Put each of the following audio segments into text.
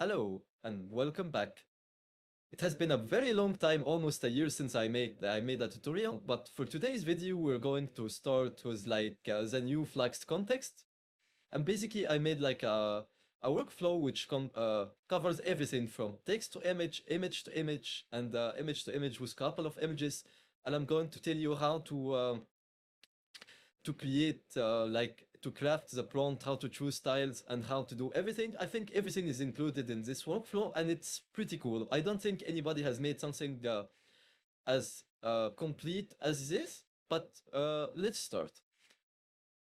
Hello and welcome back. It has been a very long time, almost a year since I made a tutorial, but for today's video we're going to start with the new Flux Kontext. And basically I made a workflow which covers everything from text to image, image to image, and image to image with a couple of images. And I'm going to tell you how to create to craft the prompt, how to choose styles, and how to do everything. I think everything is included in this workflow, and it's pretty cool. I don't think anybody has made something as complete as this, but let's start.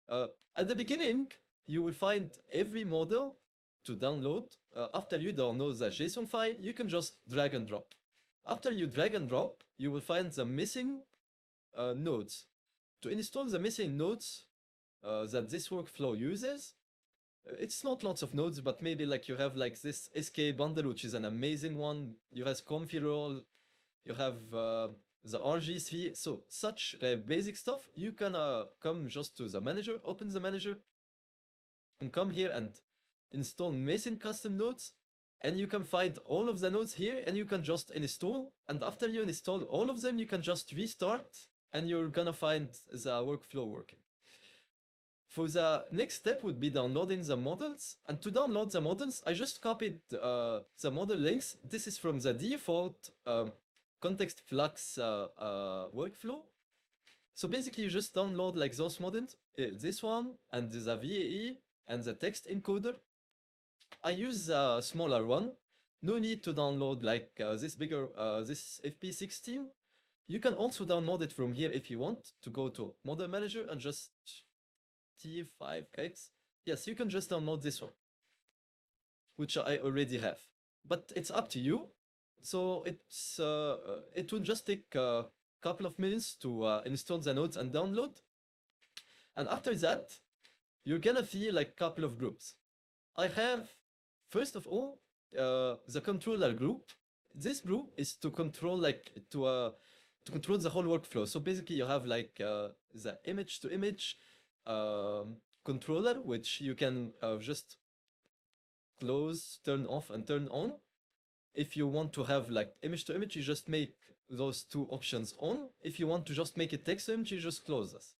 At the beginning, you will find every model to download. After you download the JSON file, you can just drag and drop. After you drag and drop, you will find the missing nodes. To install the missing nodes that this workflow uses, it's not lots of nodes, but maybe like you have like this SK bundle, which is an amazing one. You have Comfy Roll, you have the RG3. So such basic stuff, you can come just to the manager, open the manager, and come here and install missing custom nodes. And you can find all of the nodes here and you can just install. And after you install all of them, you can just restart and you're gonna find the workflow working. For the next step would be downloading the models. And to download the models, I just copied the model links. This is from the default context flux workflow. So basically you just download like those models, this one and the VAE and the text encoder. I use a smaller one. No need to download like this bigger, this FP16. You can also download it from here if you want to go to model manager and just T5X. Yes, you can just download this one, which I already have, but it's up to you. So it will just take a couple of minutes to install the nodes and download. And after that, you're gonna see like a couple of groups. I have, first of all, the controller group. This group is to control to control the whole workflow. So basically you have like the image to image controller, which you can just close, turn off and turn on. If you want to have like image to image, you just make those two options on. If you want to just make it text to image, you just close this.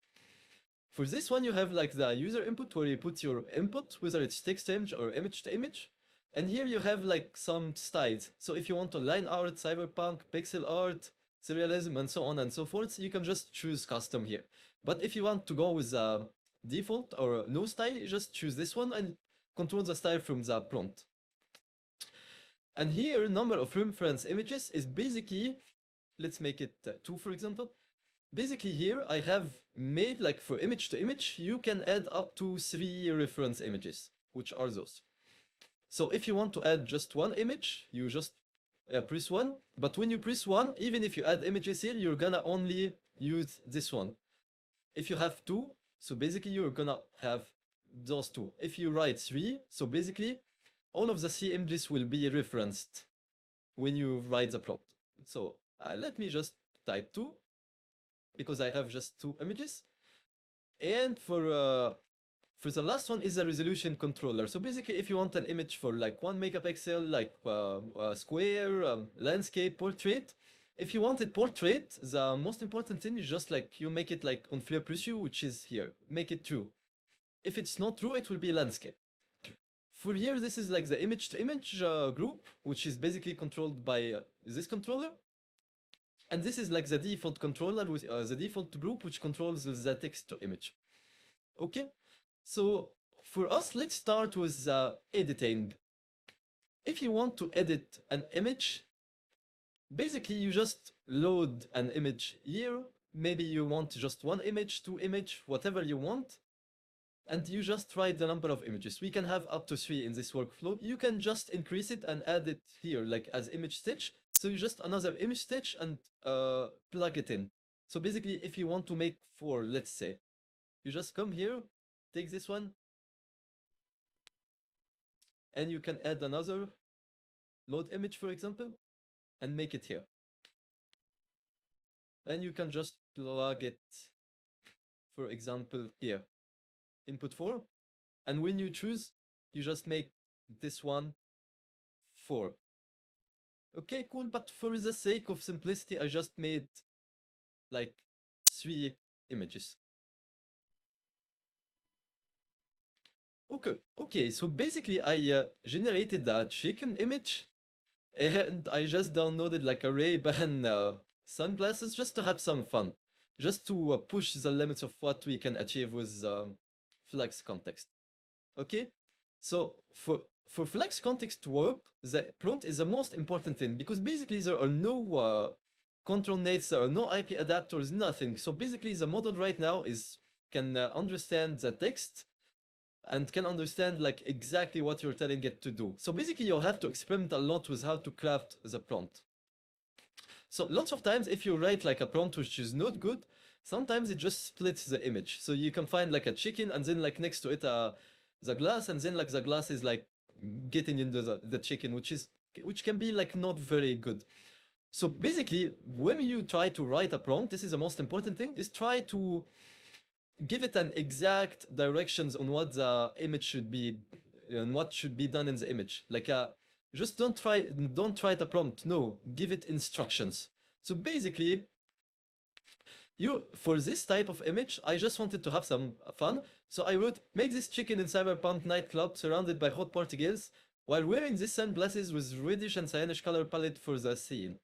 For this one, you have like the user input where you put your input, whether it's text to image or image to image. And here you have like some styles. So if you want to line art, cyberpunk, pixel art, serialism, and so on and so forth, you can just choose custom here. But if you want to go with default or no style, you just choose this one and control the style from the prompt. And here, number of reference images is basically, let's make it 2, for example. Basically here, I have made like for image to image, you can add up to 3 reference images, which are those. So if you want to add just one image, you just press 1. But when you press 1, even if you add images here, you're gonna only use this one. If you have 2, so basically you're gonna have those 2. If you write 3, so basically all of the C images will be referenced when you write the prompt. So let me just type 2 because I have just 2 images. And for the last one is the resolution controller. So basically if you want an image for like 1 megapixel, like square, landscape, portrait, if you want it portrait, the most important thing is just like you make it like on flare preview, which is here, make it true. If it's not true, it will be landscape. For here, this is like the image to image group, which is basically controlled by this controller. And this is like the default controller with the default group, which controls the text to image. Okay, so for us, let's start with editing. If you want to edit an image, basically you just load an image here. Maybe you want just 1 image, 2 image, whatever you want. And you just write the number of images. We can have up to 3 in this workflow. You can just increase it and add it here, like as image stitch. So you just another image stitch and plug it in. So basically, if you want to make 4, let's say, you just come here, take this one, and you can add another load image, for example, and make it here. And you can just plug it, for example, here. Input 4, and when you choose, you just make this one 4. Okay, cool, but for the sake of simplicity, I just made like 3 images. Okay, so basically I generated a chicken image and I just downloaded like a Ray-Ban sunglasses just to have some fun, just to push the limits of what we can achieve with Flux Kontext. Okay, so for Flux Kontext to work, the prompt is the most important thing because basically there are no control nates, there are no IP adapters, nothing. So basically the model right now can understand the text and can understand like exactly what you're telling it to do. So basically you'll have to experiment a lot with how to craft the prompt. So lots of times if you write like a prompt which is not good, sometimes it just splits the image. So you can find like a chicken and then like next to it the glass, and then like the glass is like getting into the chicken, which can be like not very good. So basically when you try to write a prompt, this is the most important thing, is try to give it an exact directions on what the image should be and what should be done in the image. Like just don't try the prompt. No, give it instructions. So basically, for this type of image, I just wanted to have some fun. So I wrote, make this chicken in cyberpunk nightclub surrounded by hot party girls while wearing these sunglasses with reddish and cyanish color palette for the scene.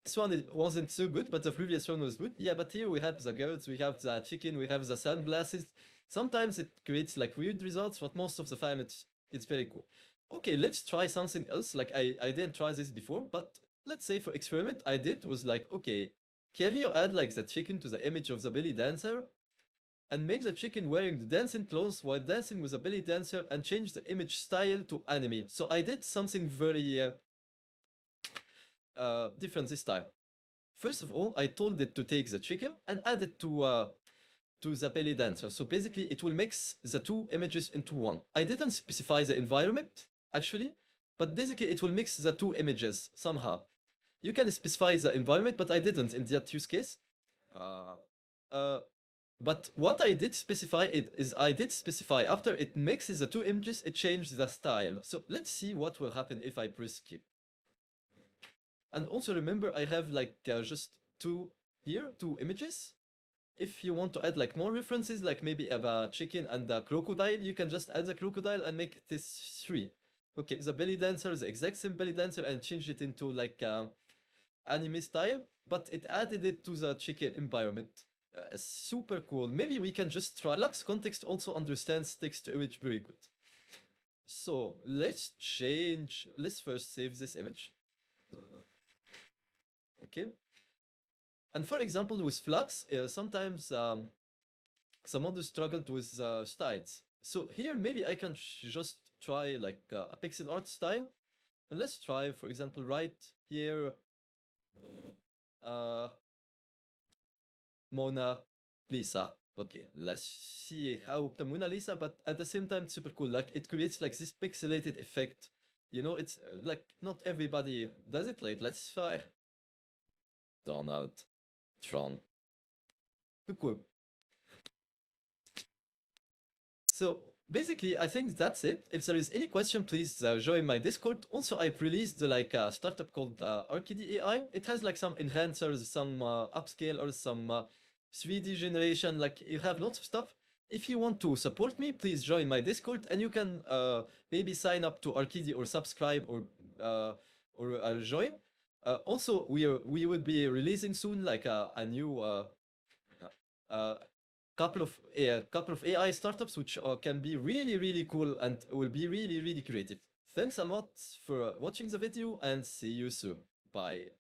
This one wasn't so good, but the previous one was good. Yeah, but here we have the girls, we have the chicken, we have the sunglasses. Sometimes it creates like weird results, but most of the time it's very cool. Okay, let's try something else. Like I didn't try this before, but let's say for experiment I did was like, okay, can you add like the chicken to the image of the belly dancer and make the chicken wearing the dancing clothes while dancing with a belly dancer and change the image style to anime. So I did something very different this time. First of all, I told it to take the chicken and add it to the belly dancer. So basically, it will mix the two images into one. I didn't specify the environment, actually, but basically it will mix the two images somehow. You can specify the environment, but I didn't in that use case. But what I did specify is I did specify after it mixes the two images, it changed the style. So let's see what will happen if I press skip. And also remember, I have like just two images. If you want to add like more references, like maybe a chicken and a crocodile, you can just add the crocodile and make this 3. Okay, the belly dancer is the exact same belly dancer and change it into like anime style, but it added it to the chicken environment. Super cool. Maybe we can just try. Flux Kontext also understands text to image very good. So let's first save this image. Okay. And for example, with Flux, sometimes some models struggled with styles. So here, maybe I can just try like a pixel art style. And let's try, for example, right here, Mona Lisa. Okay, let's see how the Mona Lisa, but at the same time, it's super cool. Like it creates like this pixelated effect. You know, it's like not everybody does it. Like let's try Donald Trump. Cool. So basically, I think that's it. If there is any question, please join my Discord. Also, I've released like a startup called Arcade AI. It has like some enhancers, some upscalers, some 3D generation. Like you have lots of stuff. If you want to support me, please join my Discord, and you can maybe sign up to Arcade or subscribe or join. Also, we will be releasing soon like a new couple of AI startups which can be really cool and will be really creative. Thanks a lot for watching the video and see you soon. Bye.